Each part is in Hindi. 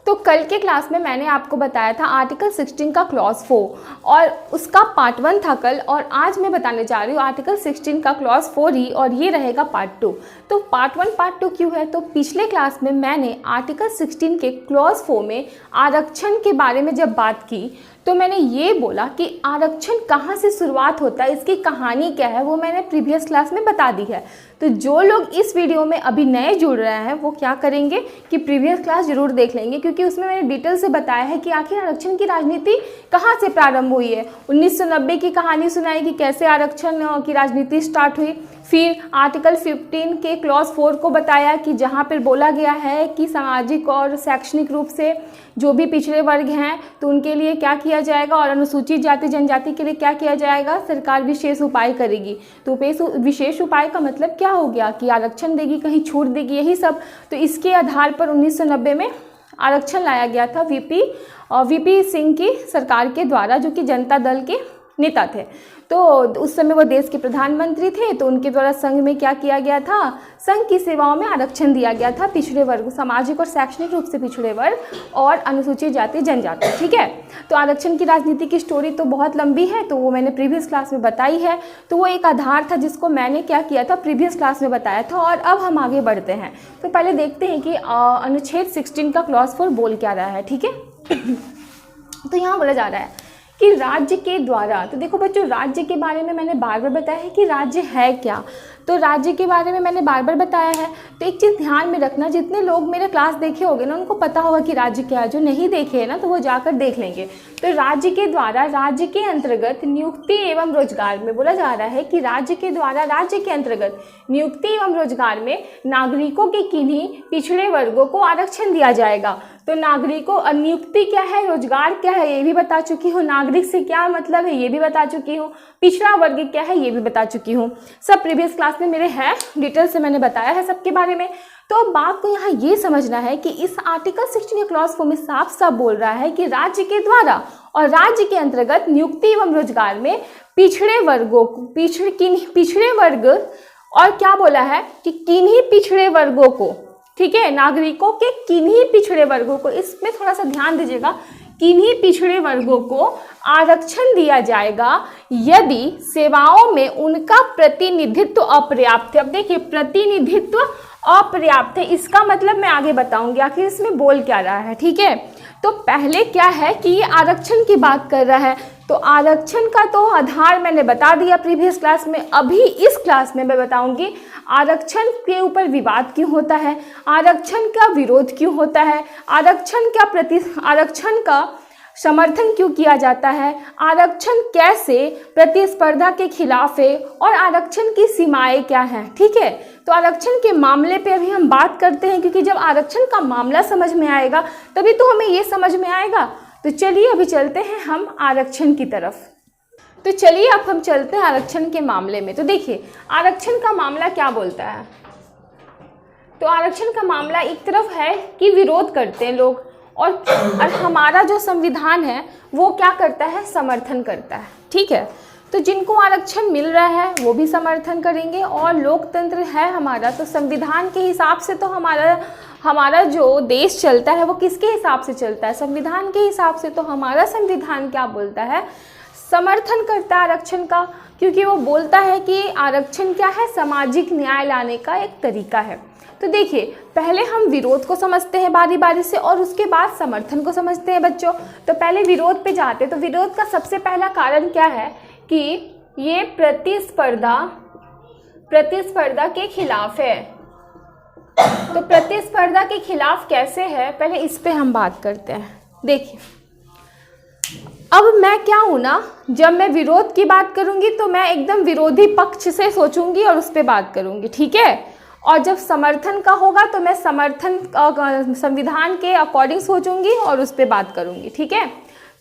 तो कल के क्लास में मैंने आपको बताया था आर्टिकल 16 का क्लॉज 4 और उसका पार्ट 1 था कल, और आज मैं बताने जा रही हूँ आर्टिकल 16 का क्लॉज 4 ही, और ये रहेगा पार्ट 2। तो पार्ट 1 पार्ट 2 क्यों है? तो पिछले क्लास में मैंने आर्टिकल 16 के क्लॉज 4 में आरक्षण के बारे में जब बात की तो मैंने ये बोला कि आरक्षण कहाँ से शुरुआत होता है, इसकी कहानी क्या है, वो मैंने प्रीवियस क्लास में बता दी है। तो जो लोग इस वीडियो में अभी नए जुड़ रहे हैं वो क्या करेंगे कि प्रीवियस क्लास जरूर देख लेंगे, क्योंकि उसमें मैंने डिटेल से बताया है कि आखिर आरक्षण की राजनीति कहाँ से प्रारंभ हुई है। 1990 की कहानी सुनाई कि कैसे आरक्षण की राजनीति स्टार्ट हुई। फिर आर्टिकल 15 के क्लॉज 4 को बताया कि जहाँ पर बोला गया है कि सामाजिक और शैक्षणिक रूप से जो भी पिछड़े वर्ग हैं तो उनके लिए क्या किया जाएगा, और अनुसूचित जाति जनजाति के लिए क्या किया जाएगा, सरकार विशेष उपाय करेगी। तो विशेष उपाय का मतलब क्या हो गया कि आरक्षण देगी, कहीं छूट देगी, यही सब। तो इसके आधार पर 1990 में आरक्षण लाया गया था वीपी सिंह की सरकार के द्वारा, जो कि जनता दल के नेता थे। तो उस समय वो देश के प्रधानमंत्री थे, तो उनके द्वारा संघ में क्या किया गया था, संघ की सेवाओं में आरक्षण दिया गया था पिछड़े वर्ग, सामाजिक और शैक्षणिक रूप से पिछड़े वर्ग और अनुसूचित जाति जनजाति। ठीक है, तो आरक्षण की राजनीति की स्टोरी तो बहुत लंबी है, तो वो मैंने प्रीवियस क्लास में बताई है। तो वो एक आधार था जिसको मैंने क्या किया था, प्रीवियस क्लास में बताया था। और अब हम आगे बढ़ते हैं, तो पहले देखते हैं कि अनुच्छेद 16 का क्लॉज 4 बोल क्या रहा है। ठीक है, तो यहाँ बोला जा रहा है कि राज्य के द्वारा, तो देखो बच्चों राज्य के बारे में मैंने बार बार बताया है कि राज्य है क्या, तो राज्य के बारे में मैंने बार बार बताया है। तो एक चीज़ ध्यान में रखना, जितने लोग मेरे क्लास देखे होंगे ना उनको पता होगा कि राज्य क्या है, जो नहीं देखे है ना तो वो जाकर देख लेंगे। तो राज्य के द्वारा, राज्य के अंतर्गत नियुक्ति एवं रोजगार में बोला जा रहा है कि राज्य के द्वारा, राज्य के अंतर्गत नियुक्ति एवं रोजगार में नागरिकों के किन्हीं पिछड़े वर्गों को आरक्षण दिया जाएगा। तो नागरिकों, नियुक्ति क्या है, रोजगार क्या है ये भी बता चुकी हूँ, नागरिक से क्या मतलब है ये भी बता चुकी हूँ, पिछड़ा वर्ग क्या है ये भी बता चुकी हूँ। सब प्रीवियस क्लास में मेरे है, डिटेल से मैंने बताया है सबके बारे में। तो अब बात को यहाँ ये समझना है कि इस आर्टिकल 16 क्लॉज 4 में साफ साफ बोल रहा है कि राज्य के द्वारा और राज्य के अंतर्गत नियुक्ति एवं रोजगार में पिछड़े वर्गों को, पिछड़े वर्ग, और क्या बोला है कि किन्हीं पिछड़े वर्गों को, ठीक है, नागरिकों के किन्हीं पिछड़े वर्गों को, इसमें थोड़ा सा ध्यान दीजिएगा, किन्हीं पिछड़े वर्गों को आरक्षण दिया जाएगा यदि सेवाओं में उनका प्रतिनिधित्व अपर्याप्त है। अब देखिए प्रतिनिधित्व अपर्याप्त है, इसका मतलब मैं आगे बताऊंगी आखिर इसमें बोल क्या रहा है। ठीक है, तो पहले क्या है कि ये आरक्षण की बात कर रहा है, तो आरक्षण का तो आधार मैंने बता दिया प्रीवियस क्लास में। अभी इस क्लास में मैं बताऊंगी आरक्षण के ऊपर विवाद क्यों होता है, आरक्षण का विरोध क्यों होता है, आरक्षण का समर्थन क्यों किया जाता है, आरक्षण कैसे प्रतिस्पर्धा के खिलाफ है, और आरक्षण की सीमाएं क्या हैं। ठीक है, तो आरक्षण के मामले पे अभी हम बात करते हैं, क्योंकि जब आरक्षण का मामला समझ में आएगा तभी तो हमें ये समझ में आएगा। तो चलिए अभी चलते हैं हम आरक्षण की तरफ। तो चलिए अब हम चलते हैं आरक्षण के मामले में। तो देखिए आरक्षण का मामला क्या बोलता है, तो आरक्षण का मामला एक तरफ है कि विरोध करते हैं लोग, और हमारा जो संविधान है वो क्या करता है, समर्थन करता है। ठीक है, तो जिनको आरक्षण मिल रहा है वो भी समर्थन करेंगे, और लोकतंत्र है हमारा, तो संविधान के हिसाब से तो हमारा जो देश चलता है वो किसके हिसाब से चलता है, संविधान के हिसाब से। तो हमारा संविधान क्या बोलता है, समर्थन करता है आरक्षण का, क्योंकि वो बोलता है कि आरक्षण क्या है, सामाजिक न्याय लाने का एक तरीका है। तो देखिए पहले हम विरोध को समझते हैं बारी बारी से, और उसके बाद समर्थन को समझते हैं बच्चों। तो पहले विरोध पे जाते हैं। तो विरोध का सबसे पहला कारण क्या है कि ये प्रतिस्पर्धा के खिलाफ है। तो प्रतिस्पर्धा के खिलाफ कैसे है, पहले इस पे हम बात करते हैं। देखिए अब मैं क्या हूँ ना, जब मैं विरोध की बात करूँगी तो मैं एकदम विरोधी पक्ष से सोचूंगी और उस पर बात करूँगी। ठीक है, और जब समर्थन का होगा तो मैं संविधान के अकॉर्डिंग सोचूंगी और उस पर बात करूँगी। ठीक है,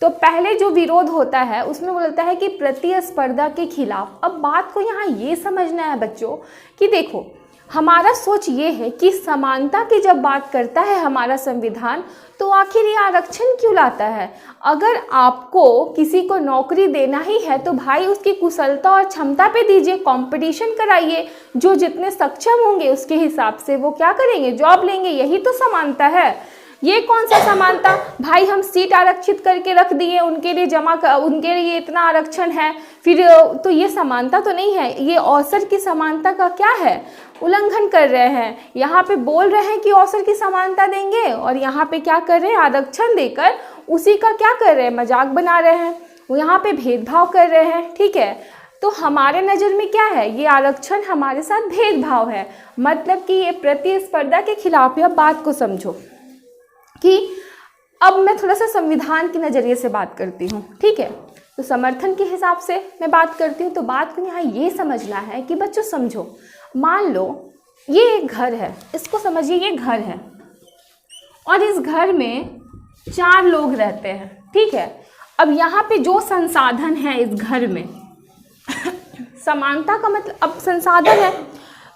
तो पहले जो विरोध होता है उसमें बोलता है कि प्रतिस्पर्धा के खिलाफ। अब बात को यहाँ ये समझना है बच्चों कि देखो हमारा सोच ये है कि समानता की जब बात करता है हमारा संविधान, तो आखिर ये आरक्षण क्यों लाता है। अगर आपको किसी को नौकरी देना ही है तो भाई उसकी कुशलता और क्षमता पे दीजिए, कंपटीशन कराइए, जो जितने सक्षम होंगे उसके हिसाब से वो क्या करेंगे, जॉब लेंगे। यही तो समानता है। ये कौन सा समानता? भाई हम सीट आरक्षित करके रख दिए, उनके लिए इतना आरक्षण है, फिर तो ये समानता तो नहीं है, ये अवसर की समानता का क्या है? उल्लंघन कर रहे हैं। यहाँ पे बोल रहे हैं कि अवसर की समानता देंगे और यहाँ पे क्या कर रहे हैं? आरक्षण देकर उसी का क्या कर रहे हैं? मजाक बना रहे हैं, वो यहाँ पे भेदभाव कर रहे हैं। ठीक है, तो हमारे नज़र में क्या है? ये आरक्षण हमारे साथ भेदभाव है, मतलब कि ये प्रतिस्पर्धा के खिलाफ है। अब बात को समझो कि अब मैं थोड़ा सा संविधान के नज़रिए से बात करती हूँ। ठीक है, तो समर्थन के हिसाब से मैं बात करती हूँ। तो बात को यहाँ ये समझना है कि बच्चों समझो, मान लो ये एक घर है, इसको समझिए ये घर है और इस घर में 4 लोग रहते हैं। ठीक है, अब यहाँ पे जो संसाधन है इस घर में समानता का मतलब, अब संसाधन है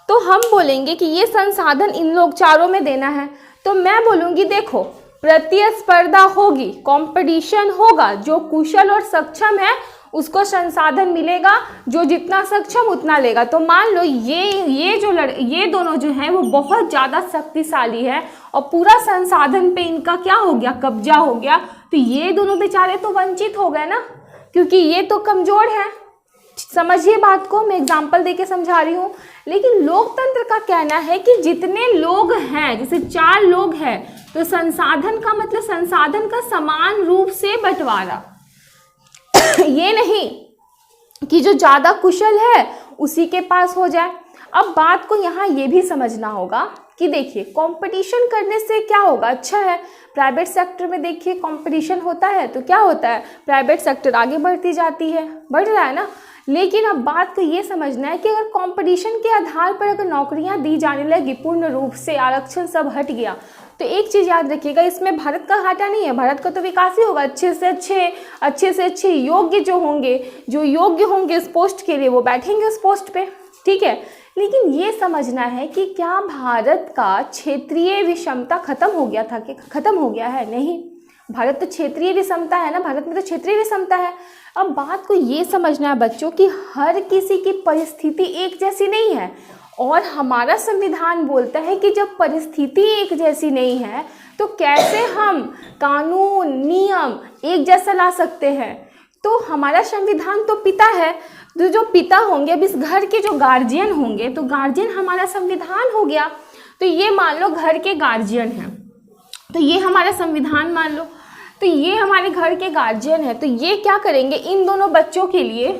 तो हम बोलेंगे कि ये संसाधन इन लोग चारों में देना है। तो मैं बोलूँगी देखो प्रतिस्पर्धा होगी, कंपटीशन होगा, जो कुशल और सक्षम है उसको संसाधन मिलेगा, जो जितना सक्षम उतना लेगा। तो मान लो ये दोनों जो हैं वो बहुत ज़्यादा शक्तिशाली है और पूरा संसाधन पे इनका क्या हो गया? कब्जा हो गया। तो ये दोनों बेचारे तो वंचित हो गए ना, क्योंकि ये तो कमज़ोर है। समझिए बात को, मैं एग्जाम्पल देके समझा रही हूँ। लेकिन लोकतंत्र का कहना है कि जितने लोग हैं, जैसे 4 लोग हैं, तो संसाधन का मतलब संसाधन का समान रूप से बंटवारा ये नहीं कि जो ज़्यादा कुशल है उसी के पास हो जाए। अब बात को यहाँ ये भी समझना होगा कि देखिए कंपटीशन करने से क्या होगा? अच्छा है, प्राइवेट सेक्टर में देखिए कंपटीशन होता है तो क्या होता है? प्राइवेट सेक्टर आगे बढ़ती जाती है, बढ़ रहा है ना। लेकिन अब बात को ये समझना है कि अगर कंपटीशन के आधार पर अगर नौकरियां दी जाने लगी, पूर्ण रूप से आरक्षण सब हट गया, तो एक चीज़ याद रखिएगा, इसमें भारत का घाटा नहीं है, भारत का तो विकास ही होगा। अच्छे से अच्छे योग्य जो योग्य होंगे इस पोस्ट के लिए वो बैठेंगे उस पोस्ट पे। ठीक है, लेकिन ये समझना है कि क्या भारत का क्षेत्रीय विषमता खत्म हो गया था कि खत्म हो गया है? नहीं, भारत तो क्षेत्रीय विषमता है ना, भारत में तो क्षेत्रीय विषमता है। अब बात को ये समझना है बच्चों कि हर किसी की परिस्थिति एक जैसी नहीं है और हमारा संविधान बोलता है कि जब परिस्थिति एक जैसी नहीं है तो कैसे हम कानून नियम एक जैसा ला सकते हैं? तो हमारा संविधान तो पिता है, तो जो पिता होंगे, अब इस घर के जो गार्जियन होंगे, तो गार्जियन हमारा संविधान हो गया। तो ये मान लो घर के गार्जियन हैं, तो ये हमारा संविधान मान लो, तो ये हमारे घर के गार्जियन है। तो ये क्या करेंगे? इन दोनों बच्चों के लिए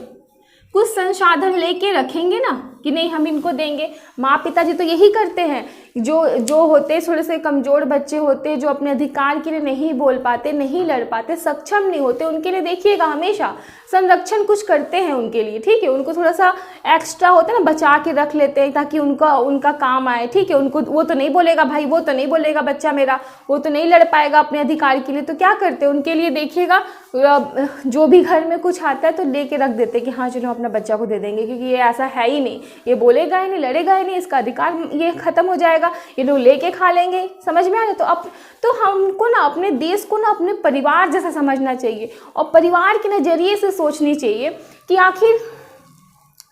कुछ संसाधन लेके रखेंगे ना कि नहीं हम इनको देंगे। माँ पिताजी तो यही करते हैं, जो होते थोड़े से कमज़ोर बच्चे होते, जो अपने अधिकार के लिए नहीं बोल पाते, नहीं लड़ पाते, सक्षम नहीं होते, उनके लिए देखिएगा हमेशा संरक्षण कुछ करते हैं उनके लिए। ठीक है, उनको थोड़ा सा एक्स्ट्रा होता है ना, बचा के रख लेते हैं ताकि उनका काम आए। ठीक है, उनको वो तो नहीं बोलेगा भाई, वो तो नहीं बोलेगा बच्चा मेरा, वो तो नहीं लड़ पाएगा अपने अधिकार के लिए, तो क्या करते हैं उनके लिए देखिएगा जो भी घर में कुछ आता है तो लेके रख देते कि हाँ चलो अपना बच्चा को दे देंगे, क्योंकि ये ऐसा है ही नहीं, ये बोलेगा ही नहीं, लड़ेगा ही नहीं, इसका अधिकार ये खत्म हो जाएगा, ये लोग लेके खा लेंगे। समझ में आ रहा? तो हमको ना अपने देश को ना अपने परिवार जैसा समझना चाहिए और परिवार के नज़रिए से सोचनी चाहिए कि आखिर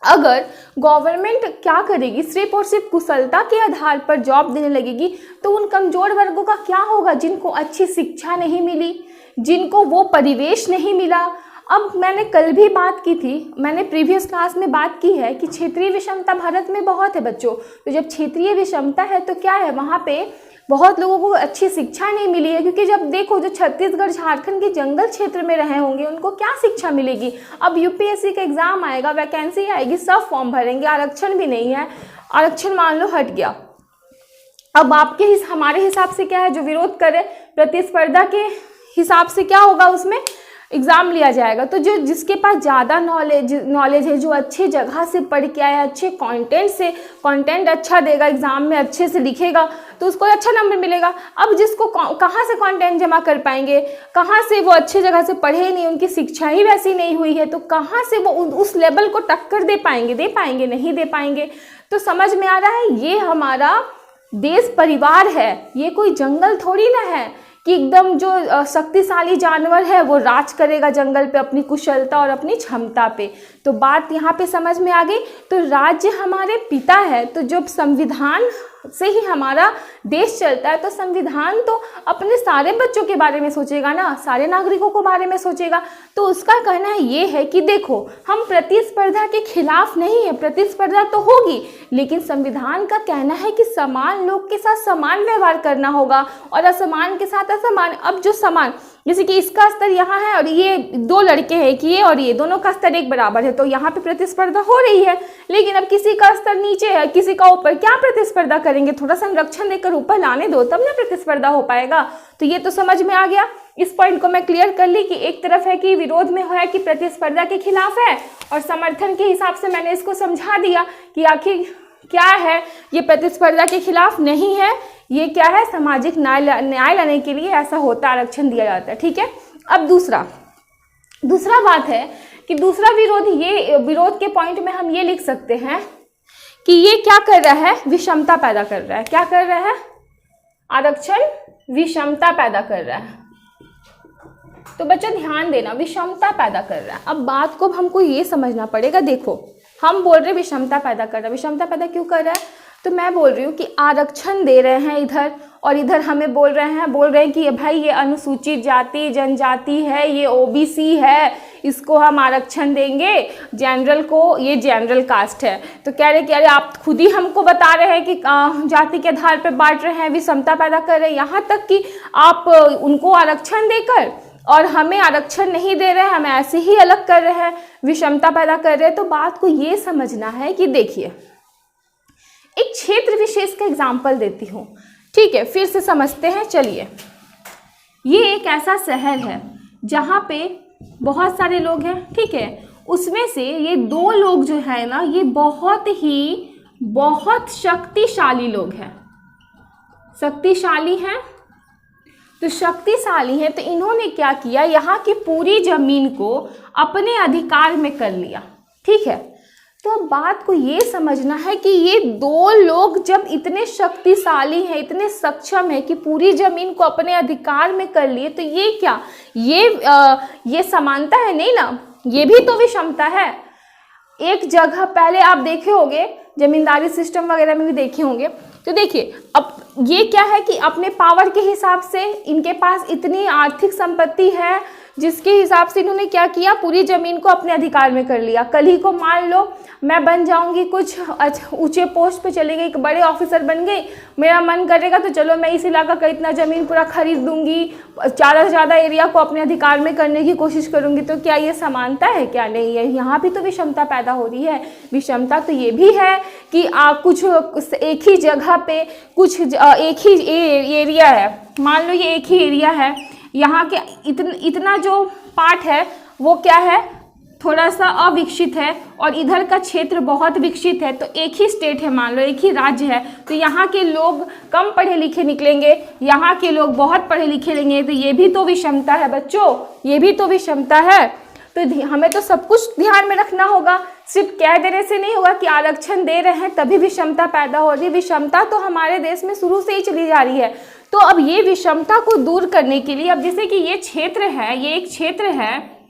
अगर गवर्नमेंट क्या करेगी, सिर्फ और सिर्फ कुशलता के आधार पर जॉब देने लगेगी तो उन कमज़ोर वर्गों का क्या होगा जिनको अच्छी शिक्षा नहीं मिली, जिनको वो परिवेश नहीं मिला। अब मैंने कल भी बात की थी, मैंने प्रीवियस क्लास में बात की है कि क्षेत्रीय विषमता भारत में बहुत है बच्चों। तो जब क्षेत्रीय विषमता है तो क्या है, वहाँ पे बहुत लोगों को अच्छी शिक्षा नहीं मिली है, क्योंकि जब देखो जो छत्तीसगढ़ झारखंड के जंगल क्षेत्र में रहे होंगे उनको क्या शिक्षा मिलेगी। अब यूपीएससी का एग्ज़ाम आएगा, वैकेंसी आएगी, सब फॉर्म भरेंगे, आरक्षण भी नहीं है, आरक्षण मान लो हट गया। अब हमारे हिसाब से क्या है, जो विरोध करे प्रतिस्पर्धा के हिसाब से क्या होगा, उसमें एग्ज़ाम लिया जाएगा। तो जिसके पास ज़्यादा नॉलेज है, जो अच्छी जगह से पढ़ के आया, अच्छे कंटेंट अच्छा देगा, एग्ज़ाम में अच्छे से लिखेगा तो उसको अच्छा नंबर मिलेगा। अब जिसको कहाँ से कंटेंट जमा कर पाएंगे, कहाँ से, वो अच्छी जगह से पढ़े ही नहीं, उनकी शिक्षा ही वैसी नहीं हुई है, तो कहाँ से वो उस लेवल को टक्कर दे पाएंगे, नहीं दे पाएंगे। तो समझ में आ रहा है, ये हमारा देश परिवार है, ये कोई जंगल थोड़ी ना है कि एकदम जो शक्तिशाली जानवर है वो राज करेगा जंगल पे अपनी कुशलता और अपनी क्षमता पे। तो बात यहाँ पे समझ में आ गई। तो राज्य हमारे पिता है, तो जब संविधान से ही हमारा देश चलता है, तो संविधान तो अपने सारे बच्चों के बारे में सोचेगा ना, सारे नागरिकों के बारे में सोचेगा। तो उसका कहना ये है कि देखो, हम प्रतिस्पर्धा के खिलाफ नहीं है, प्रतिस्पर्धा तो होगी, लेकिन संविधान का कहना है कि समान लोग के साथ समान व्यवहार करना होगा और असमान के साथ असमान। अब जो समान, जैसे कि इसका स्तर यहाँ है और ये दो लड़के हैं कि ये और ये दोनों का स्तर एक बराबर है, तो यहाँ पे प्रतिस्पर्धा हो रही है। लेकिन अब किसी का स्तर नीचे है, किसी का ऊपर, क्या प्रतिस्पर्धा करेंगे? थोड़ा संरक्षण देकर ऊपर लाने दो, तब ना प्रतिस्पर्धा हो पाएगा। तो ये तो समझ में आ गया। इस पॉइंट को मैं क्लियर कर ली कि एक तरफ है कि विरोध में है कि प्रतिस्पर्धा के खिलाफ है, और समर्थन के हिसाब से मैंने इसको समझा दिया कि आखिर क्या है, ये प्रतिस्पर्धा के खिलाफ नहीं है, ये क्या है, सामाजिक न्याय लाने के लिए ऐसा होता, आरक्षण दिया जाता है। ठीक है। अब दूसरा बात है कि दूसरा विरोध, ये विरोध के पॉइंट में हम ये लिख सकते हैं कि ये क्या कर रहा है, विषमता पैदा कर रहा है। क्या कर रहा है? आरक्षण विषमता पैदा कर रहा है। तो बच्चों ध्यान देना, विषमता पैदा कर रहा है। अब बात को हमको ये समझना पड़ेगा। देखो, हम बोल रहे विषमता पैदा कर रहा है, विषमता पैदा क्यों कर रहा है? तो मैं बोल रही हूँ कि आरक्षण दे रहे हैं इधर, और इधर हमें बोल रहे हैं कि भाई ये अनुसूचित जाति जनजाति है, ये ओबीसी है, इसको हम आरक्षण देंगे, जनरल को, ये जनरल कास्ट है। तो कह रहे कि अरे आप खुद ही हमको बता रहे हैं कि जाति के आधार पर बांट रहे हैं, विषमता पैदा कर रहे हैं, यहाँ तक कि आप उनको आरक्षण देकर और हमें आरक्षण नहीं दे रहे हैं, हमें ऐसे ही अलग कर रहे हैं, विषमता पैदा कर रहे हैं। तो बात को ये समझना है कि देखिए, एक क्षेत्र विशेष का एग्जाम्पल देती हूँ। ठीक है, फिर से समझते हैं। चलिए, ये एक ऐसा शहर है जहाँ पे बहुत सारे लोग हैं। ठीक है, उसमें से ये दो लोग जो है ना, ये बहुत शक्तिशाली लोग हैं, शक्तिशाली हैं। तो शक्तिशाली है, तो इन्होंने क्या किया, यहाँ की पूरी जमीन को अपने अधिकार में कर लिया। ठीक है। तो अब बात को ये समझना है कि ये दो लोग जब इतने शक्तिशाली हैं, इतने सक्षम हैं कि पूरी जमीन को अपने अधिकार में कर लिए, तो ये क्या, ये समानता है? नहीं ना, ये भी तो विषमता है। एक जगह पहले आप देखे होंगे, जमींदारी सिस्टम वगैरह में भी देखे होंगे। तो देखिए, अब ये क्या है कि अपने पावर के हिसाब से इनके पास इतनी आर्थिक संपत्ति है जिसके हिसाब से इन्होंने क्या किया, पूरी ज़मीन को अपने अधिकार में कर लिया। कल ही को मान लो मैं बन जाऊंगी, कुछ ऊंचे पोस्ट पे चली गई, एक बड़े ऑफिसर बन गई, मेरा मन करेगा तो चलो मैं इस इलाका का इतना ज़मीन पूरा खरीद दूंगी, ज़्यादा से ज़्यादा एरिया को अपने अधिकार में करने की कोशिश करूंगी। तो क्या ये समानता है? क्या नहीं है। यहाँ भी तो विषमता पैदा हो रही है। विषमता तो ये भी है कि कुछ एक ही जगह पे कुछ एक ही एरिया है, मान लो ये एक ही एरिया है, यहाँ के इतना जो पार्ट है वो क्या है, थोड़ा सा अविकसित है, और इधर का क्षेत्र बहुत विकसित है। तो एक ही स्टेट है, मान लो एक ही राज्य है, तो यहाँ के लोग कम पढ़े लिखे निकलेंगे, यहाँ के लोग बहुत पढ़े लिखे लेंगे। तो ये भी तो विषमता है बच्चों, ये भी तो विषमता है। तो हमें तो सब कुछ ध्यान में रखना होगा, सिर्फ कह देने से नहीं होगा कि आरक्षण दे रहे हैं तभी विषमता पैदा हो रही है। विषमता तो हमारे देश में शुरू से ही चली जा रही है। तो अब ये विषमता को दूर करने के लिए, अब जैसे कि ये क्षेत्र है, ये एक क्षेत्र है,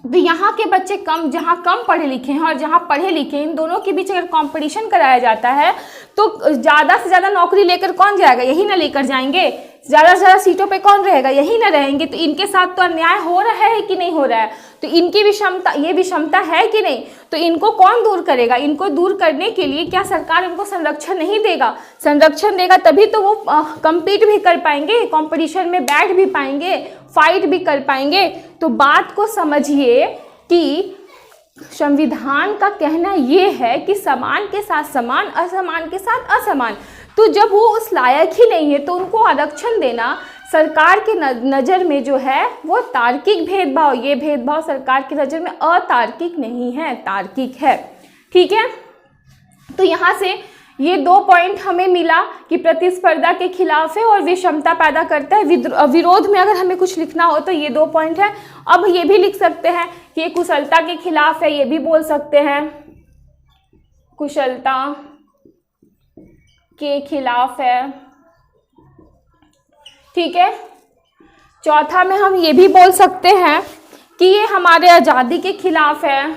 तो यहाँ के बच्चे कम, जहाँ कम पढ़े लिखे हैं और जहाँ पढ़े लिखे हैं, इन दोनों के बीच अगर कंपटीशन कराया जाता है तो ज़्यादा से ज़्यादा नौकरी लेकर कौन जाएगा? यही ना लेकर जाएंगे। ज़्यादा से ज़्यादा सीटों पे कौन रहेगा? यही ना रहेंगे। तो इनके साथ तो अन्याय हो रहा है कि नहीं हो रहा है? तो इनकी विषमता, ये विषमता है कि नहीं? तो इनको कौन दूर करेगा? इनको दूर करने के लिए क्या सरकार उनको संरक्षण नहीं देगा? संरक्षण देगा तभी तो वो compete भी कर पाएंगे, कंपटीशन में बैठ भी पाएंगे, फाइट भी कर पाएंगे। तो बात को समझिए कि संविधान का कहना ये है कि समान के साथ समान, असमान के साथ असमान। तो जब वो उस लायक ही नहीं है तो उनको आरक्षण देना सरकार के नज़र में जो है वो तार्किक भेदभाव, ये भेदभाव सरकार की नज़र में अतार्किक नहीं है, तार्किक है। ठीक है। तो यहाँ से ये दो पॉइंट हमें मिला कि प्रतिस्पर्धा के खिलाफ है और विषमता पैदा करता है। विरोध में अगर हमें कुछ लिखना हो तो ये दो पॉइंट है। अब ये भी लिख सकते हैं कि ये कुशलता के खिलाफ है, ये भी बोल सकते हैं कुशलता के खिलाफ है। ठीक है। चौथा में हम ये भी बोल सकते हैं कि ये हमारे आज़ादी के खिलाफ है,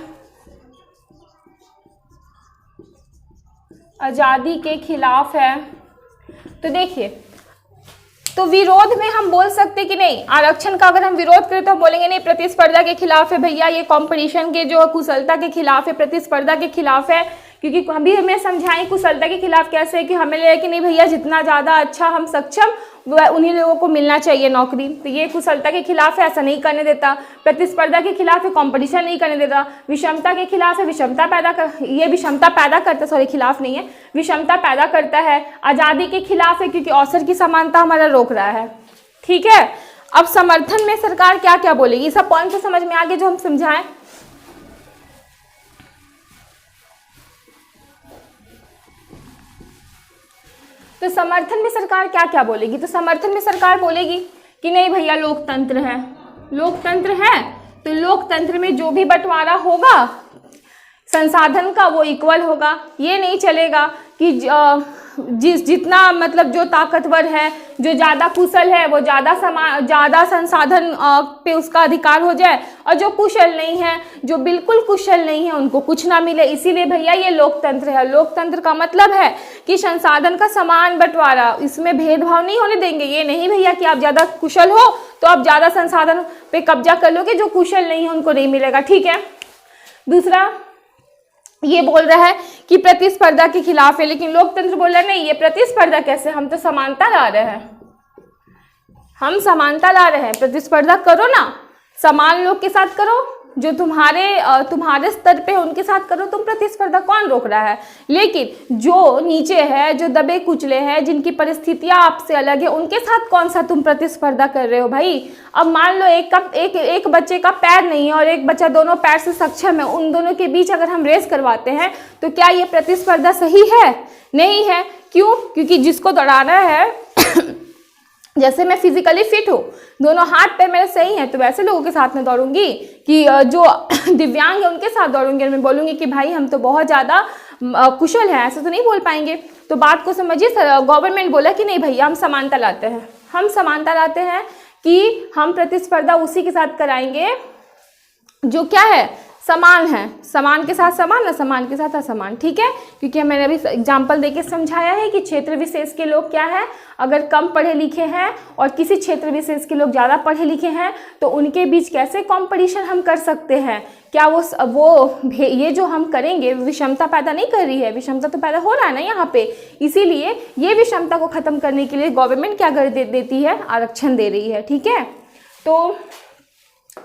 आज़ादी के खिलाफ है। तो देखिए, तो विरोध में हम बोल सकते कि नहीं, आरक्षण का अगर हम विरोध करें तो हम बोलेंगे नहीं प्रतिस्पर्धा के खिलाफ है भैया, ये कंपटीशन के जो कुशलता के खिलाफ है, प्रतिस्पर्धा के खिलाफ है। क्योंकि अभी हमें समझाएं कुशलता के खिलाफ कैसे है कि हमें लगे कि नहीं भैया जितना ज़्यादा अच्छा हम सक्षम उन्हीं लोगों को मिलना चाहिए नौकरी, तो ये कुशलता के खिलाफ है, ऐसा नहीं करने देता। प्रतिस्पर्धा के खिलाफ है, कंपटीशन नहीं करने देता। विषमता के खिलाफ है, ये विषमता पैदा करता, सॉरी खिलाफ नहीं है, विषमता पैदा करता है। आज़ादी के खिलाफ है क्योंकि अवसर की समानता हमारा रोक रहा है। ठीक है, अब समर्थन में सरकार क्या क्या बोलेगी, सब पॉइंट तो समझ में आ गए जो हम समझाएं। तो समर्थन में सरकार क्या क्या बोलेगी, तो समर्थन में सरकार बोलेगी कि नहीं भैया लोकतंत्र है, लोकतंत्र है तो लोकतंत्र में जो भी बंटवारा होगा संसाधन का वो इक्वल होगा। ये नहीं चलेगा कि जितना मतलब जो ताकतवर है, जो ज़्यादा कुशल है वो ज़्यादा संसाधन पे उसका अधिकार हो जाए, और जो कुशल नहीं है, जो बिल्कुल कुशल नहीं है, उनको कुछ ना मिले। इसीलिए भैया ये लोकतंत्र है। लोकतंत्र का मतलब है कि संसाधन का समान बंटवारा, इसमें भेदभाव नहीं होने देंगे। ये नहीं भैया कि आप ज़्यादा कुशल हो तो आप ज़्यादा संसाधन पे कब्जा कर लोगे, जो कुशल नहीं है उनको नहीं मिलेगा। ठीक है, दूसरा ये बोल रहा है कि प्रतिस्पर्धा के खिलाफ है, लेकिन लोकतंत्र बोल रहा है नहीं, ये प्रतिस्पर्धा कैसे, हम तो समानता ला रहे हैं, हम समानता ला रहे हैं। प्रतिस्पर्धा करो ना, समान लोग के साथ करो, जो तुम्हारे स्तर पे उनके साथ करो, तुम प्रतिस्पर्धा कौन रोक रहा है। लेकिन जो नीचे है, जो दबे कुचले हैं, जिनकी परिस्थितियां आपसे अलग है, उनके साथ कौन सा तुम प्रतिस्पर्धा कर रहे हो भाई। अब मान लो एक बच्चे का पैर नहीं है और एक बच्चा दोनों पैर से सक्षम है, उन दोनों के बीच अगर हम रेस करवाते हैं तो क्या ये प्रतिस्पर्धा सही है? नहीं है। क्यों? क्योंकि जिसको दौड़ाना है जैसे मैं फिजिकली फिट हूँ, दोनों हाथ पैर मेरे सही हैं, तो वैसे लोगों के साथ में दौड़ूंगी कि जो दिव्यांग है उनके साथ दौड़ूंगी और मैं बोलूँगी कि भाई हम तो बहुत ज़्यादा कुशल हैं, ऐसा तो नहीं बोल पाएंगे। तो बात को समझिए, गवर्नमेंट बोला कि नहीं भैया हम समानता लाते हैं, हम समानता लाते हैं कि हम प्रतिस्पर्धा उसी के साथ कराएंगे जो क्या है, समान है, समान के साथ समान, असमान के साथ असमान। ठीक है, क्योंकि मैंने अभी एग्जाम्पल देके समझाया है कि क्षेत्र विशेष के लोग क्या है, अगर कम पढ़े लिखे हैं और किसी क्षेत्र विशेष के लोग ज़्यादा पढ़े लिखे हैं तो उनके बीच कैसे कंपटीशन हम कर सकते हैं। क्या वो ये जो हम करेंगे विषमता पैदा नहीं कर रही है, विषमता तो पैदा हो रहा है ना यहाँ पे। इसीलिए ये विषमता को ख़त्म करने के लिए गवर्नमेंट क्या कर देती है, आरक्षण दे रही है। ठीक है, तो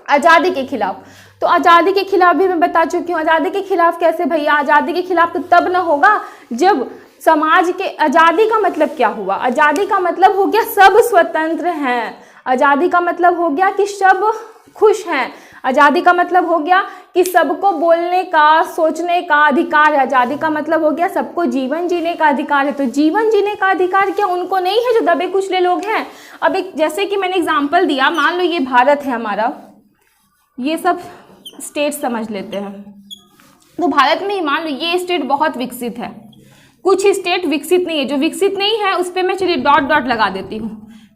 आज़ादी के खिलाफ, तो आज़ादी के खिलाफ भी मैं बता चुकी हूँ। आज़ादी के खिलाफ कैसे भैया, आज़ादी के खिलाफ तो तब ना होगा जब समाज के, आज़ादी का मतलब क्या हुआ, आज़ादी का मतलब हो गया सब स्वतंत्र हैं, आज़ादी का मतलब हो गया कि सब खुश हैं, आज़ादी का मतलब हो गया कि सबको बोलने का, सोचने का अधिकार है, आज़ादी का मतलब हो गया सबको जीवन जीने का अधिकार है। तो जीवन जीने का अधिकार क्या उनको नहीं है जो दबे कुचले लोग हैं। अब एक जैसे कि मैंने एग्जाम्पल दिया, मान लो ये भारत है हमारा, ये सब स्टेट समझ लेते हैं, तो भारत में ही मान लो ये स्टेट बहुत विकसित है, कुछ स्टेट विकसित नहीं है, जो विकसित नहीं है उस पर मैं चलिए डॉट डॉट लगा देती हूँ,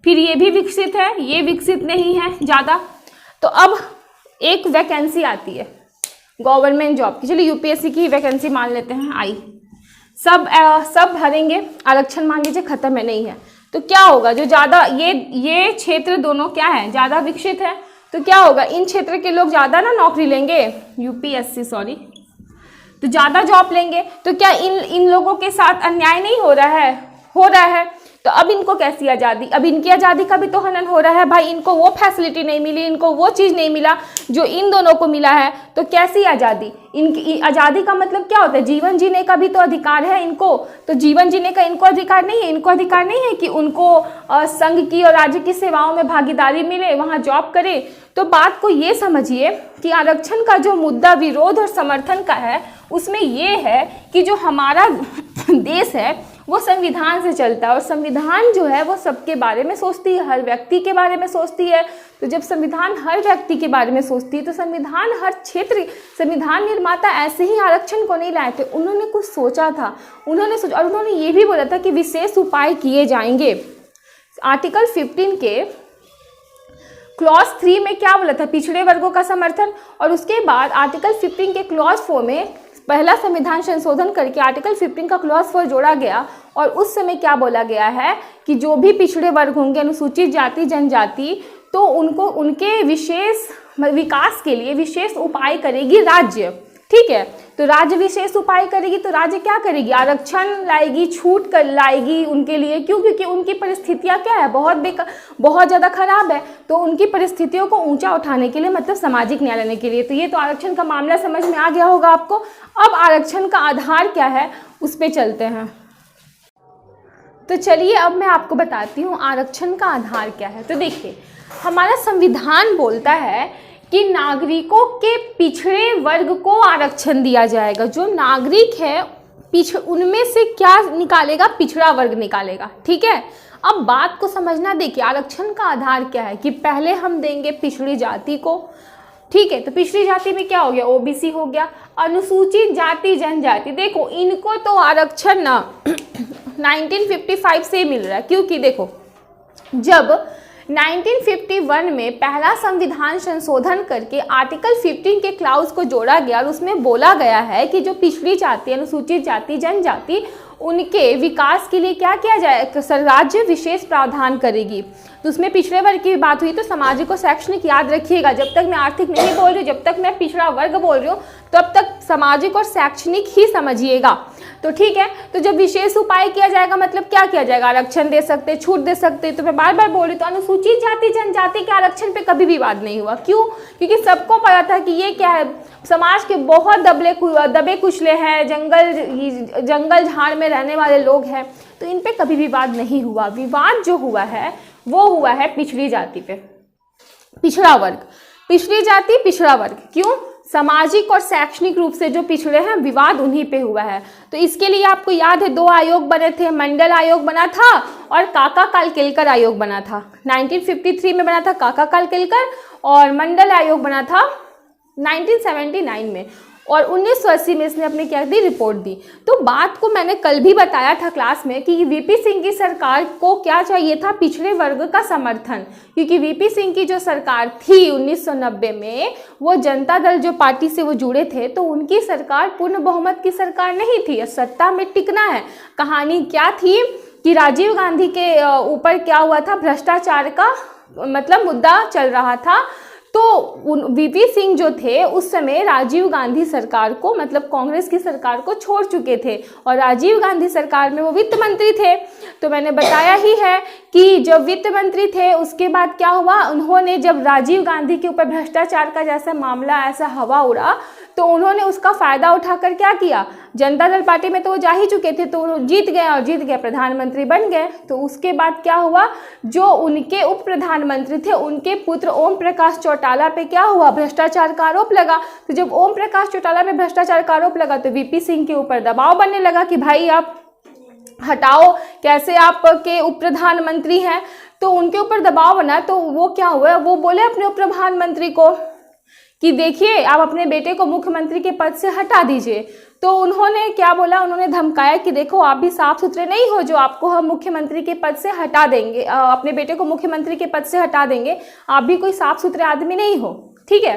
फिर ये भी विकसित है, ये विकसित नहीं है ज़्यादा। तो अब एक वैकेंसी आती है गवर्नमेंट जॉब की, चलिए यूपीएससी की वैकेंसी मान लेते हैं, आई, सब भरेंगे, आरक्षण मान लीजिए खत्म है, नहीं है, तो क्या होगा, जो ज़्यादा ये क्षेत्र दोनों क्या है, ज़्यादा विकसित है, तो क्या होगा, इन क्षेत्र के लोग ज़्यादा ना नौकरी लेंगे, यूपीएससी सॉरी, तो ज़्यादा जॉब लेंगे। तो क्या इन लोगों के साथ अन्याय नहीं हो रहा है? हो रहा है। तो अब इनको कैसी आज़ादी, अब इनकी आज़ादी का भी तो हनन हो रहा है भाई, इनको वो फैसिलिटी नहीं मिली, इनको वो चीज़ नहीं मिला जो इन दोनों को मिला है, तो कैसी आज़ादी। इनकी आज़ादी का मतलब क्या होता है, जीवन जीने का भी तो अधिकार है इनको, तो जीवन जीने का इनको अधिकार नहीं है, इनको अधिकार नहीं है कि उनको संघ की और राज्य की सेवाओं में भागीदारी मिले, वहाँ जॉब करे। तो बात को ये समझिए कि आरक्षण का जो मुद्दा विरोध और समर्थन का है, उसमें ये है कि जो हमारा देश है वो संविधान से चलता है, और संविधान जो है वो सबके बारे में सोचती है, हर व्यक्ति के बारे में सोचती है। तो जब संविधान हर व्यक्ति के बारे में सोचती है तो संविधान हर क्षेत्र, संविधान निर्माता ऐसे ही आरक्षण को नहीं लाए थे, उन्होंने कुछ सोचा था, उन्होंने सोचा, और उन्होंने ये भी बोला था कि विशेष उपाय किए जाएंगे। आर्टिकल 15 के क्लॉज 3 में क्या बोला था, पिछड़े वर्गों का समर्थन, और उसके बाद आर्टिकल 15 के क्लॉज 4 में पहला संविधान संशोधन करके आर्टिकल 15 का क्लॉज 4 जोड़ा गया और उस समय क्या बोला गया है कि जो भी पिछड़े वर्ग होंगे, अनुसूचित जाति जनजाति, तो उनको उनके विशेष विकास के लिए विशेष उपाय करेगी राज्य। ठीक है, तो राज्य विशेष उपाय करेगी, तो राज्य क्या करेगी, आरक्षण लाएगी, छूट कर लाएगी उनके लिए। क्यों? क्योंकि उनकी परिस्थितियां क्या है, बहुत ज़्यादा खराब है, तो उनकी परिस्थितियों को ऊंचा उठाने के लिए, मतलब सामाजिक न्याय लेने के लिए। तो ये तो आरक्षण का मामला समझ में आ गया होगा आपको। अब आरक्षण का आधार क्या है उस पर चलते हैं। तो चलिए अब मैं आपको बताती हूँ आरक्षण का आधार क्या है। तो देखिए, हमारा संविधान बोलता है कि नागरिकों के पिछड़े वर्ग को आरक्षण दिया जाएगा। जो नागरिक है उनमें से क्या निकालेगा, पिछड़ा वर्ग निकालेगा। ठीक है, अब बात को समझना। देखिए, आरक्षण का आधार क्या है कि पहले हम देंगे पिछड़ी जाति को। ठीक है, तो पिछड़ी जाति में क्या हो गया, ओबीसी हो गया। अनुसूचित जाति जनजाति, देखो इनको तो आरक्षण ना 1955 से मिल रहा है, क्योंकि देखो जब 1951 में पहला संविधान संशोधन करके आर्टिकल 15 के क्लाउज को जोड़ा गया और उसमें बोला गया है कि जो पिछड़ी जाति, अनुसूचित जाति जनजाति, उनके विकास के लिए क्या किया जाए, राज्य विशेष प्रावधान करेगी। तो उसमें पिछड़े वर्ग की बात हुई। तो सामाजिक और शैक्षणिक याद रखिएगा, जब तक मैं आर्थिक नहीं बोल रही हूँ, जब तक मैं पिछड़ा वर्ग बोल रही हूँ, तब तक सामाजिक और शैक्षणिक ही समझिएगा। तो ठीक है, तो जब विशेष उपाय किया जाएगा मतलब क्या किया जाएगा, आरक्षण दे सकते, छूट दे सकते। तो मैं बार बार बोल रही, तो अनुसूचित जाति जनजाति के आरक्षण पे कभी विवाद नहीं हुआ। क्यों? क्योंकि सबको पता था कि ये क्या है, समाज के बहुत दबे कुचले हैं, जंगल झाड़ में रहने वाले लोग हैं, तो इन पे कभी विवाद नहीं हुआ। विवाद जो हुआ है वो हुआ है पिछड़ी जाति पे, पिछड़ा वर्ग, पिछड़ी जाति पिछड़ा वर्ग। क्यों? सामाजिक और शैक्षणिक रूप से जो पिछड़े हैं, विवाद उन्हीं पे हुआ है। तो इसके लिए आपको याद है 2 आयोग बने थे, मंडल आयोग बना था और काका कालकेलकर आयोग बना था। 1953 में बना था काका कालकेलकर और मंडल आयोग बना था 1979 में, और 1980 में इसने अपनी क्या दी, रिपोर्ट दी। तो बात को मैंने कल भी बताया था क्लास में कि वीपी सिंह की सरकार को क्या चाहिए था, पिछड़े वर्ग का समर्थन। क्योंकि वीपी सिंह की जो सरकार थी 1990 में, वो जनता दल जो पार्टी से वो जुड़े थे, तो उनकी सरकार पूर्ण बहुमत की सरकार नहीं थी, सत्ता में टिकना है। कहानी क्या थी कि राजीव गांधी के ऊपर क्या हुआ था, भ्रष्टाचार का मतलब मुद्दा चल रहा था। तो वीपी सिंह जो थे उस समय राजीव गांधी सरकार को, मतलब कांग्रेस की सरकार को छोड़ चुके थे, और राजीव गांधी सरकार में वो वित्त मंत्री थे। तो मैंने बताया ही है कि जब वित्त मंत्री थे उसके बाद क्या हुआ, उन्होंने जब राजीव गांधी के ऊपर भ्रष्टाचार का जैसा मामला ऐसा हवा उड़ा, तो उन्होंने उसका फायदा उठाकर क्या किया, जनता दल पार्टी में तो वो जा ही चुके थे, तो वो जीत गए और जीत गए प्रधानमंत्री बन गए। तो उसके बाद क्या हुआ, जो उनके उप प्रधानमंत्री थे उनके पुत्र ओम प्रकाश चौटाला पे क्या हुआ, भ्रष्टाचार का आरोप लगा। तो जब ओम प्रकाश चौटाला पे भ्रष्टाचार का आरोप लगा तो वीपी सिंह के ऊपर दबाव बनने लगा कि भाई आप हटाओ, कैसे आपके उप प्रधानमंत्री हैं। तो उनके ऊपर दबाव बना, तो वो क्या हुआ, वो बोले अपने उप प्रधानमंत्री को कि देखिए आप अपने बेटे को मुख्यमंत्री के पद से हटा दीजिए। तो उन्होंने क्या बोला, उन्होंने धमकाया कि देखो आप भी साफ सुथरे नहीं हो, जो आपको हम मुख्यमंत्री के पद से हटा देंगे, अपने बेटे को मुख्यमंत्री के पद से हटा देंगे, आप भी कोई साफ सुथरे आदमी नहीं हो। ठीक है,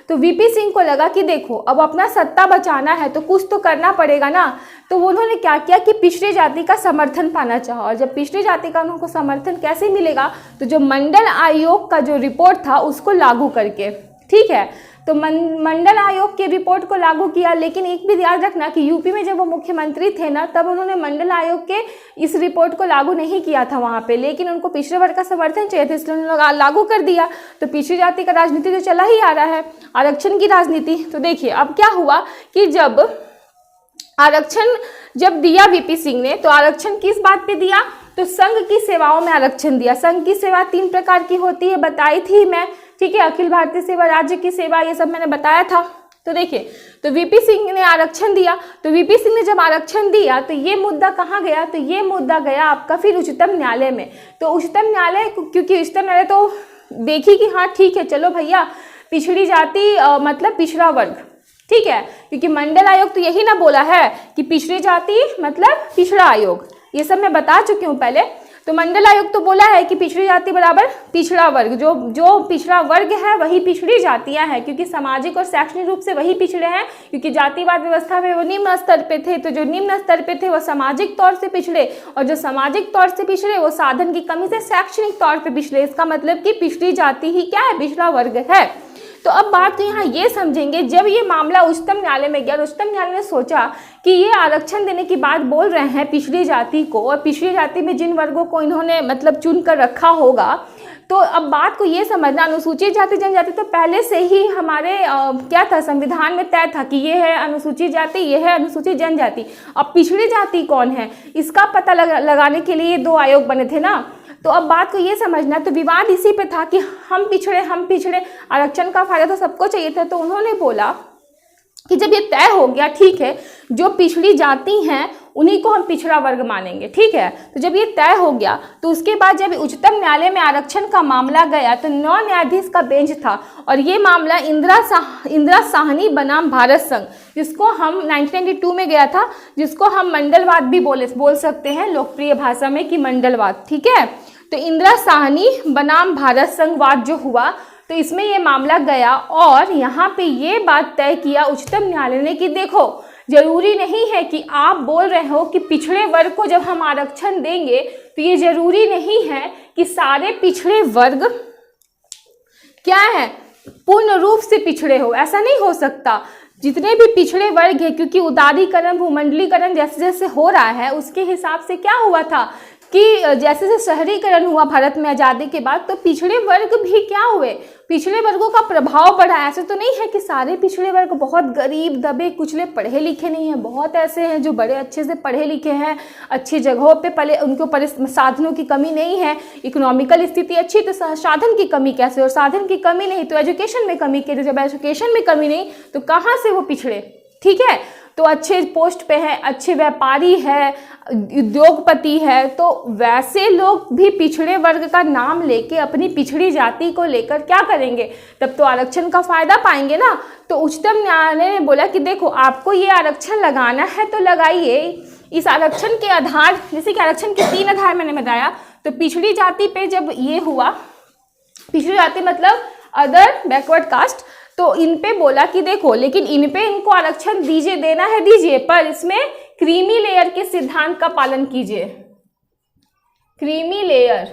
तो वीपी सिंह को लगा कि देखो अब अपना सत्ता बचाना है तो कुछ तो करना पड़ेगा ना। तो उन्होंने क्या किया कि पिछड़ी जाति का समर्थन पाना चाहा, और जब पिछड़ी जाति का उनको समर्थन कैसे मिलेगा, तो जो मंडल आयोग का जो रिपोर्ट था उसको लागू करके। ठीक है, तो मंडल आयोग के रिपोर्ट को लागू किया। लेकिन एक भी याद रखना कि यूपी में जब वो मुख्यमंत्री थे ना, तब उन्होंने मंडल आयोग के इस रिपोर्ट को लागू नहीं किया था वहाँ पे, लेकिन उनको पिछड़े वर्ग का समर्थन चाहिए था, इसलिए उन्होंने लागू कर दिया। तो पिछड़ी जाति का राजनीति तो चला ही आ रहा है, आरक्षण की राजनीति। तो देखिए अब क्या हुआ कि जब आरक्षण जब दिया वीपी सिंह ने, तो आरक्षण किस बात पे दिया, तो संघ की सेवाओं में आरक्षण दिया। संघ की सेवा 3 प्रकार की होती है, बताई थी मैं। ठीक है, अखिल भारतीय सेवा, राज्य की सेवा, ये सब मैंने बताया था। तो देखिए, तो वीपी सिंह ने आरक्षण दिया। तो वीपी सिंह ने जब आरक्षण दिया तो ये मुद्दा कहाँ गया, तो ये मुद्दा गया आपका फिर उच्चतम न्यायालय में। तो उच्चतम न्यायालय, क्योंकि उच्चतम न्यायालय तो देखी कि हाँ ठीक है चलो भैया पिछड़ी जाति मतलब पिछड़ा वर्ग, ठीक है, क्योंकि मंडल आयोग तो यही ना बोला है कि पिछड़ी जाति मतलब पिछड़ा आयोग, ये सब मैं बता चुकी हूँ पहले। तो मंडल आयोग तो बोला है कि पिछड़ी जाति बराबर पिछड़ा वर्ग, जो पिछड़ा वर्ग है वही पिछड़ी जातियां हैं, क्योंकि सामाजिक और शैक्षणिक रूप से वही पिछड़े हैं, क्योंकि जातिवाद व्यवस्था में वो निम्न स्तर पे थे, तो जो निम्न स्तर पे थे वो सामाजिक तौर से पिछड़े, और जो सामाजिक तौर से पिछड़े वो साधन की कमी से शैक्षणिक तौर पे पिछड़े। इसका मतलब कि पिछड़ी जाति ही क्या है, पिछड़ा वर्ग है। तो अब बात तो यहाँ ये समझेंगे, जब ये मामला उच्चतम न्यायालय में गया, उच्चतम न्यायालय ने सोचा कि ये आरक्षण देने की बात बोल रहे हैं पिछड़ी जाति को, और पिछड़ी जाति में जिन वर्गों को इन्होंने मतलब चुन कर रखा होगा, तो अब बात को ये समझना, अनुसूचित जाति जनजाति तो पहले से ही हमारे क्या था, संविधान में तय था कि ये है अनुसूचित जाति, ये है अनुसूचित जनजाति। अब पिछड़ी जाति कौन है, इसका पता लगाने के लिए 2 आयोग बने थे ना। तो अब बात को ये समझना, तो विवाद इसी पे था कि हम पिछड़े, आरक्षण का फायदा तो सबको चाहिए था। तो उन्होंने बोला कि जब ये तय हो गया, ठीक है, जो पिछड़ी जाति हैं उन्हीं को हम पिछड़ा वर्ग मानेंगे, ठीक है। तो जब ये तय हो गया तो उसके बाद जब उच्चतम न्यायालय में आरक्षण का मामला गया तो 9 न्यायाधीश का बेंच था, और ये मामला इंदिरा साहनी बनाम भारत संघ, जिसको हम 1992 में गया था, जिसको हम मंडलवाद भी बोल सकते हैं लोकप्रिय भाषा में कि मंडलवाद, ठीक है। तो इंदिरा साहनी बनाम भारत संघ वाद जो हुआ, तो इसमें ये मामला गया, और यहाँ पे ये बात तय किया उच्चतम न्यायालय ने कि देखो, जरूरी नहीं है कि आप बोल रहे हो कि पिछड़े वर्ग को जब हम आरक्षण देंगे तो ये जरूरी नहीं है कि सारे पिछड़े वर्ग क्या है, पूर्ण रूप से पिछड़े हो, ऐसा नहीं हो सकता। जितने भी पिछड़े वर्ग है, क्योंकि उदारीकरण भूमंडलीकरण जैसे जैसे हो रहा है, उसके हिसाब से क्या हुआ था कि जैसे जैसे शहरीकरण हुआ भारत में आज़ादी के बाद, तो पिछड़े वर्ग भी क्या हुए, पिछड़े वर्गों का प्रभाव बढ़ा। ऐसे तो नहीं है कि सारे पिछड़े वर्ग बहुत गरीब दबे कुचले पढ़े लिखे नहीं हैं, बहुत ऐसे हैं जो बड़े अच्छे से पढ़े लिखे हैं, अच्छी जगहों पे पले, उनको साधनों की कमी नहीं है, इकोनॉमिकल स्थिति अच्छी, तो साधन की कमी कैसे, और साधन की कमी नहीं तो एजुकेशन में कमी कैसे, जब एजुकेशन में कमी नहीं तो कहाँ से वो पिछड़े, ठीक है। तो अच्छे पोस्ट पे है, अच्छे व्यापारी है, उद्योगपति है, तो वैसे लोग भी पिछड़े वर्ग का नाम लेके अपनी पिछड़ी जाति को लेकर क्या करेंगे, तब तो आरक्षण का फायदा पाएंगे ना। तो उच्चतम न्यायालय ने बोला कि देखो, आपको ये आरक्षण लगाना है तो लगाइए। इस आरक्षण के आधार, जैसे कि आरक्षण के 3 आधार मैंने बताया, तो पिछड़ी जाति पे जब ये हुआ, पिछड़ी जाति मतलब अदर बैकवर्ड कास्ट, तो इन पे बोला कि देखो, लेकिन इन पे इनको आरक्षण दीजिए, देना है दीजिए, पर इसमें क्रीमी लेयर के सिद्धांत का पालन कीजिए। क्रीमी लेयर,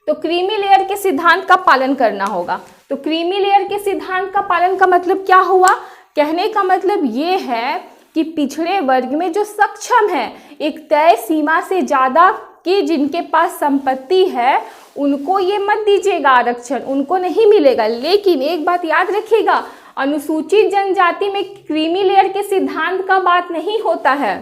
तो क्रीमी लेयर के सिद्धांत का पालन करना होगा। तो क्रीमी लेयर के सिद्धांत का पालन का मतलब क्या हुआ, कहने का मतलब ये है कि पिछड़े वर्ग में जो सक्षम है, एक तय सीमा से ज़्यादा कि जिनके पास संपत्ति है, उनको ये मत दीजिएगा आरक्षण, उनको नहीं मिलेगा। लेकिन एक बात याद रखिएगा, अनुसूचित जनजाति में क्रीमी लेयर के सिद्धांत का बात नहीं होता है।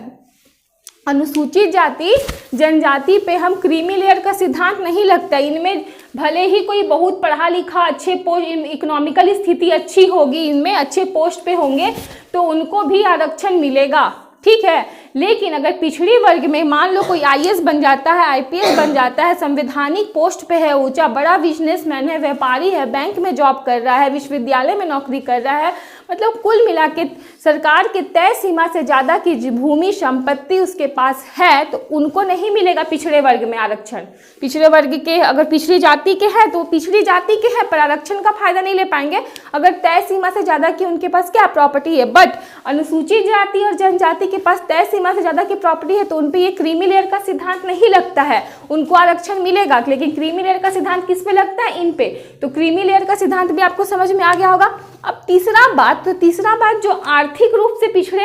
अनुसूचित जाति जनजाति पे हम क्रीमी लेयर का सिद्धांत नहीं लगता। इनमें भले ही कोई बहुत पढ़ा लिखा, अच्छे पोस्ट, इकोनॉमिकल स्थिति अच्छी होगी, इनमें अच्छे पोस्ट पे होंगे, तो उनको भी आरक्षण मिलेगा, ठीक है। लेकिन अगर पिछड़ी वर्ग में मान लो कोई आईएएस बन जाता है, आईपीएस बन जाता है, संवैधानिक पोस्ट पे है, ऊंचा बड़ा बिजनेसमैन है, व्यापारी है, बैंक में जॉब कर रहा है, विश्वविद्यालय में नौकरी कर रहा है, मतलब कुल मिला के सरकार के तय सीमा से ज़्यादा की भूमि संपत्ति उसके पास है, तो उनको नहीं मिलेगा पिछड़े वर्ग में आरक्षण। पिछड़े वर्ग के अगर पिछड़ी जाति के हैं तो पिछड़ी जाति के हैं, पर आरक्षण का फायदा नहीं ले पाएंगे अगर तय सीमा से ज़्यादा की उनके पास क्या प्रॉपर्टी है। बट अनुसूचित जाति और जनजाति के पास तय सीमा से ज़्यादा की प्रॉपर्टी है, तो उन पर ये क्रीमी लेयर का सिद्धांत नहीं लगता है, उनको आरक्षण मिलेगा। लेकिन क्रीमी लेयर का सिद्धांत किस पे लगता है, इन पे। तो क्रीमी लेयर का सिद्धांत भी आपको समझ में आ गया होगा। अब तीसरा बात जो आर्थिक रूप से पिछड़े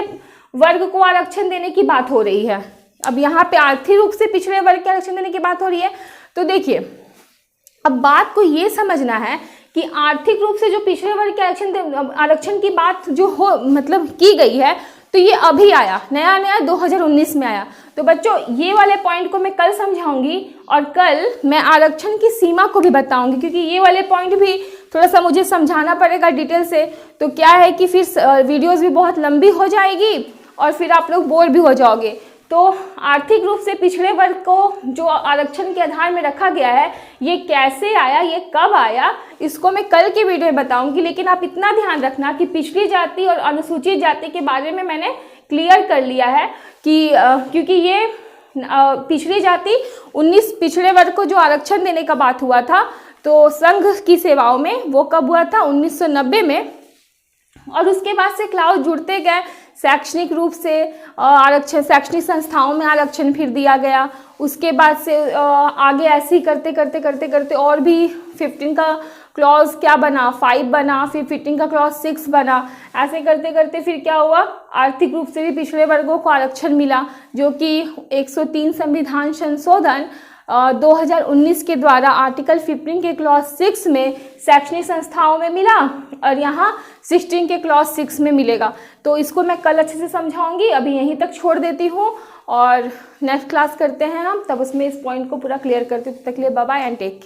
वर्ग को आरक्षण देने की बात हो रही है, अब यहाँ पे आर्थिक रूप से पिछड़े वर्ग के आरक्षण देने की बात हो रही है। तो देखिए, अब बात को ये समझना है कि आर्थिक रूप से जो पिछड़े वर्ग के आरक्षण की बात जो हो मतलब की गई है, तो ये अभी आया, नया 2019 में आया। तो बच्चों, ये वाले पॉइंट को मैं कल समझाऊंगी और कल मैं आरक्षण की सीमा को भी बताऊंगी, क्योंकि ये वाले पॉइंट भी थोड़ा सा मुझे समझाना पड़ेगा डिटेल से। तो क्या है कि फिर वीडियोस भी बहुत लंबी हो जाएगी और फिर आप लोग बोर भी हो जाओगे। तो आर्थिक रूप से पिछड़े वर्ग को जो आरक्षण के आधार में रखा गया है, ये कैसे आया, ये कब आया, इसको मैं कल के वीडियो में बताऊंगी। लेकिन आप इतना ध्यान रखना कि पिछड़ी जाति और अनुसूचित जाति के बारे में मैंने क्लियर कर लिया है कि क्योंकि पिछड़ी जाति 19 पिछड़े वर्ग को जो आरक्षण देने का बात हुआ था तो संघ की सेवाओं में, वो कब हुआ था 1990 में। और उसके बाद से क्लाउज जुड़ते गए, शैक्षणिक रूप से आरक्षण, शैक्षणिक संस्थाओं में आरक्षण फिर दिया गया। उसके बाद से आगे ऐसे ही करते करते करते करते और भी 15 का क्लॉज क्या बना, 5 बना, फिर 15 का क्लॉज 6 बना। ऐसे करते करते फिर क्या हुआ, आर्थिक रूप से भी पिछड़े वर्गों को आरक्षण मिला, जो कि 103 संविधान संशोधन 2019 के द्वारा आर्टिकल 15 के क्लॉज 6 में शैक्षणिक संस्थाओं में मिला और यहाँ 16 के क्लॉज 6 में मिलेगा। तो इसको मैं कल अच्छे से समझाऊंगी, अभी यहीं तक छोड़ देती हूँ और नेक्स्ट क्लास करते हैं हम, तब उसमें इस पॉइंट को पूरा क्लियर करते हैं। तब तक के लिए bye bye and take care.